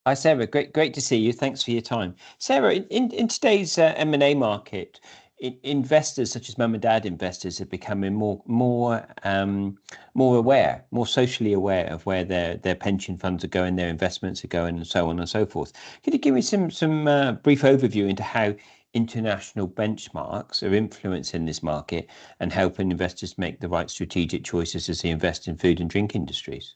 Hi, Sarah. Great to see you. Thanks for your time. Sarah, in today's M&A market, investors such as mum and dad investors are becoming more aware, more socially aware of where their pension funds are going, their investments are going, and so on and so forth. Could you give me some brief overview into how international benchmarks are influencing this market and helping investors make the right strategic choices as they invest in food and drink industries?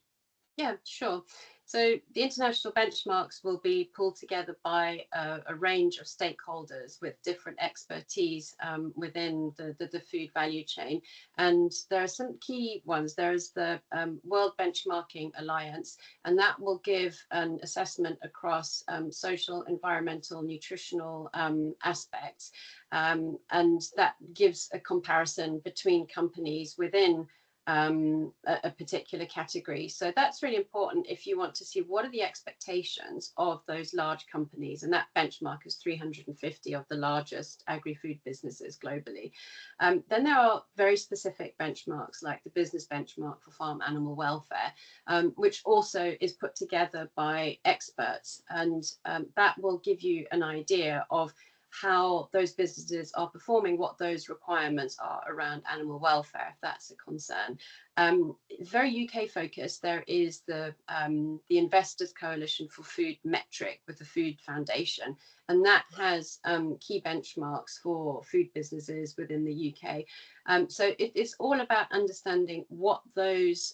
Yeah, sure. So the international benchmarks will be pulled together by a range of stakeholders with different expertise within the food value chain. And there are some key ones. There is the World Benchmarking Alliance, and that will give an assessment across social, environmental, nutritional aspects. And that gives a comparison between companies within a particular category. So that's really important if you want to see what are the expectations of those large companies. And that benchmark is 350 of the largest agri-food businesses globally. Then there are very specific benchmarks like the business benchmark for farm animal welfare, which also is put together by experts. And that will give you an idea of how those businesses are performing, what those requirements are around animal welfare, if that's a concern. Very UK focused. There is the Investors Coalition for Food Metric with the Food Foundation, and that has key benchmarks for food businesses within the UK. So it's all about understanding what those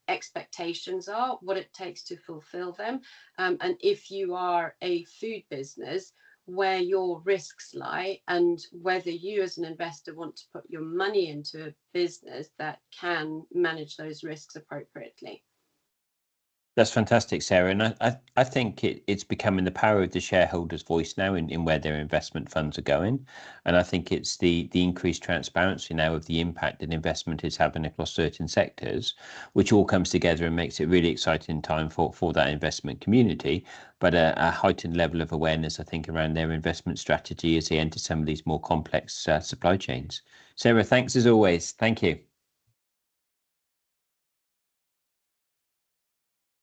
expectations are, what it takes to fulfill them, and if you are a food business, where your risks lie and whether you as an investor want to put your money into a business that can manage those risks appropriately. That's fantastic, Sarah. And I think it's becoming the power of the shareholders' voice now in where their investment funds are going. And I think it's the increased transparency now of the impact that investment is having across certain sectors, which all comes together and makes it really exciting time for that investment community, but a heightened level of awareness, I think, around their investment strategy as they enter some of these more complex supply chains. Sarah, thanks as always. Thank you.